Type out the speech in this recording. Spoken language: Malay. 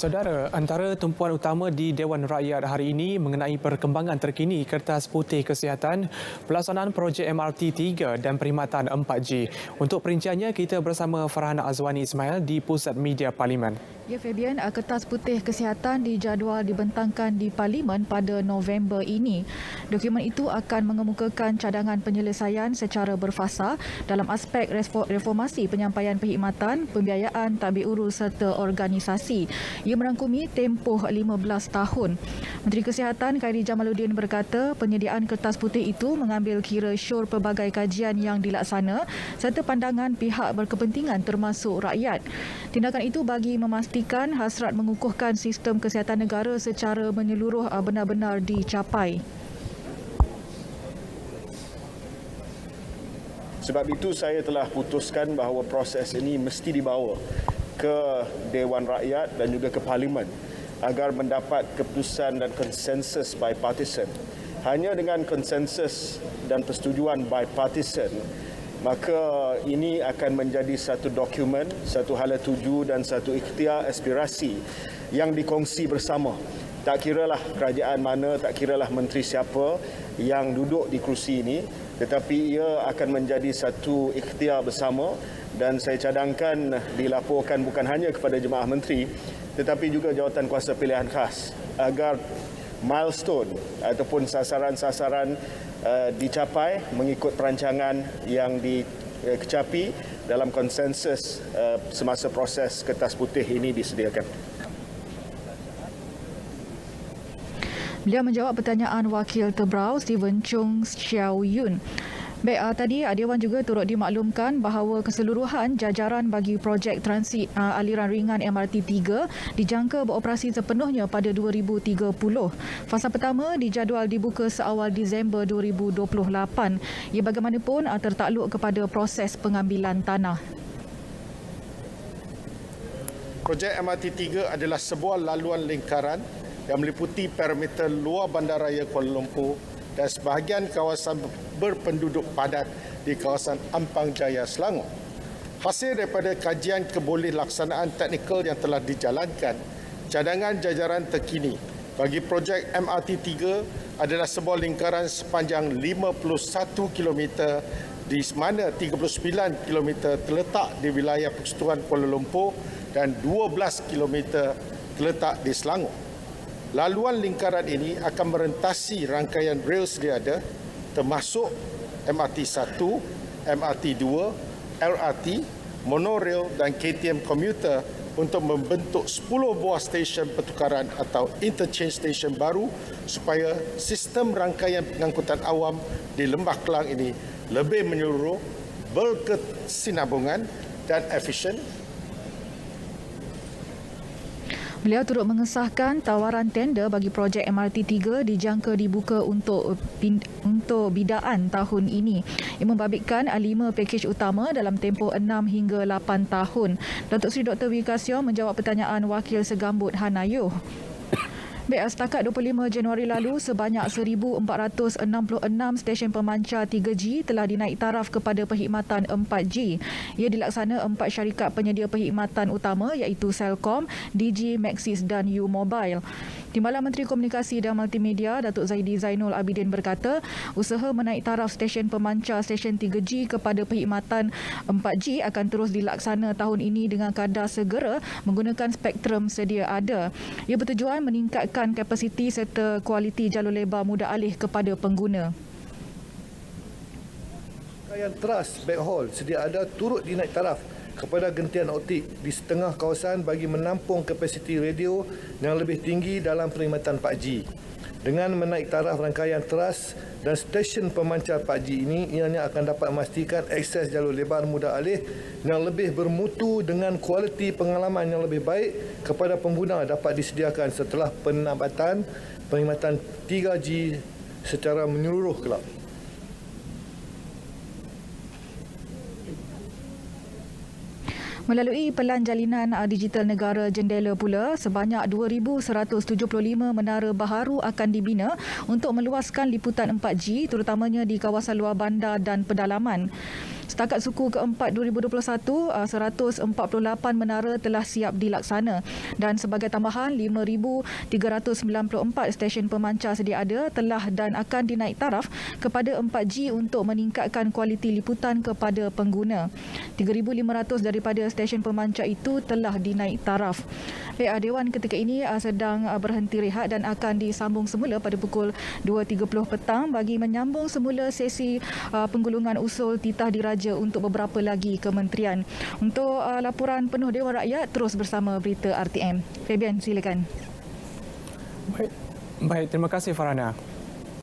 Saudara, antara tumpuan utama di Dewan Rakyat hari ini mengenai perkembangan terkini Kertas Putih Kesihatan, pelaksanaan projek MRT 3 dan perkhidmatan 4G. Untuk perinciannya, kita bersama Farhana Azwani Ismail di Pusat Media Parlimen. Ya, Fabian, Kertas Putih Kesihatan dijadual dibentangkan di Parlimen pada November ini. Dokumen itu akan mengemukakan cadangan penyelesaian secara berfasa dalam aspek reformasi penyampaian perkhidmatan, pembiayaan, tadbir urus serta organisasi. Ia merangkumi tempoh 15 tahun. Menteri Kesihatan Khairi Jamaluddin berkata penyediaan Kertas Putih itu mengambil kira syur pelbagai kajian yang dilaksana serta pandangan pihak berkepentingan termasuk rakyat. Tindakan itu bagi memastikan hasrat mengukuhkan sistem kesihatan negara secara menyeluruh benar-benar dicapai. Sebab itu saya telah putuskan bahawa proses ini mesti dibawa ke Dewan Rakyat dan juga ke Parlimen agar mendapat keputusan dan konsensus bipartisan. Hanya dengan konsensus dan persetujuan bipartisan, maka ini akan menjadi satu dokumen, satu hala tuju dan satu ikhtiar aspirasi yang dikongsi bersama. Tak kiralah kerajaan mana, tak kiralah menteri siapa yang duduk di kerusi ini, tetapi ia akan menjadi satu ikhtiar bersama dan saya cadangkan dilaporkan bukan hanya kepada jemaah menteri tetapi juga jawatan kuasa pilihan khas agar milestone ataupun sasaran-sasaran dicapai mengikut perancangan yang dikecapi dalam konsensus semasa proses Kertas Putih ini disediakan. Beliau menjawab pertanyaan Wakil Tebrau Stephen Chung Xiao Yun. Baik, tadi Dewan juga turut dimaklumkan bahawa keseluruhan jajaran bagi projek transit aliran ringan MRT 3 dijangka beroperasi sepenuhnya pada 2030. Fasa pertama dijadual dibuka seawal Disember 2028. Ia bagaimanapun tertakluk kepada proses pengambilan tanah. Projek MRT 3 adalah sebuah laluan lingkaran yang meliputi perimeter luar bandaraya Kuala Lumpur dan sebahagian kawasan berpenduduk padat di kawasan Ampang Jaya, Selangor. Hasil daripada kajian kebolehaksanaan teknikal yang telah dijalankan, cadangan jajaran terkini bagi projek MRT 3 adalah sebuah lingkaran sepanjang 51 km di mana 39 km terletak di wilayah Persekutuan Kuala Lumpur dan 12 km terletak di Selangor. Laluan lingkaran ini akan merentasi rangkaian rel sedia ada termasuk MRT 1, MRT 2, LRT, monorail dan KTM komuter untuk membentuk 10 buah stesen pertukaran atau interchange station baru supaya sistem rangkaian pengangkutan awam di Lembah Kelang ini lebih menyeluruh, berkesinambungan dan efisien. Beliau turut mengesahkan tawaran tender bagi projek MRT 3 dijangka dibuka untuk bidaan tahun ini. Ia membabitkan 5 pakej utama dalam tempoh 6 hingga 8 tahun. Datuk Seri Dr. Wikasion menjawab pertanyaan Wakil Segambut Hanayuh. Baik, setakat 25 Januari lalu, sebanyak 1,466 stesen pemancar 3G telah dinaik taraf kepada perkhidmatan 4G. Ia dilaksana 4 syarikat penyedia perkhidmatan utama iaitu Celcom, Digi, Maxis dan U-Mobile. Timbalan Menteri Komunikasi dan Multimedia Datuk Zaidi Zainul Abidin berkata, usaha menaik taraf stesen pemancar stesen 3G kepada perkhidmatan 4G akan terus dilaksana tahun ini dengan kadar segera menggunakan spektrum sedia ada. Ia bertujuan meningkatkan kapasiti serta kualiti jalur lebar mudah alih kepada pengguna. Rangkaian teras backhaul sedia ada turut dinaik taraf kepada gentian optik di setengah kawasan bagi menampung kapasiti radio yang lebih tinggi dalam perkhidmatan 4G. Dengan menaik taraf rangkaian teras dan stesen pemancar 4G ini, ianya akan dapat memastikan akses jalur lebar mudah alih yang lebih bermutu dengan kualiti pengalaman yang lebih baik kepada pengguna dapat disediakan setelah penambatan perkhidmatan 3G secara menyeluruh kelak. Melalui Pelan Jalinan Digital Negara Jendela pula, sebanyak 2,175 menara baharu akan dibina untuk meluaskan liputan 4G terutamanya di kawasan luar bandar dan pedalaman. Setakat suku keempat 2021, 148 menara telah siap dilaksana dan sebagai tambahan 5,394 stesen pemancar sedia ada telah dan akan dinaik taraf kepada 4G untuk meningkatkan kualiti liputan kepada pengguna. 3,500 daripada stesen pemancar itu telah dinaik taraf. Dewan ketika ini sedang berhenti rehat dan akan disambung semula pada pukul 2.30 petang bagi menyambung semula sesi penggulungan usul titah diraja untuk beberapa lagi kementerian. Untuk laporan penuh Dewan Rakyat, terus bersama berita RTM. Fabian, silakan. Baik, terima kasih Farhana.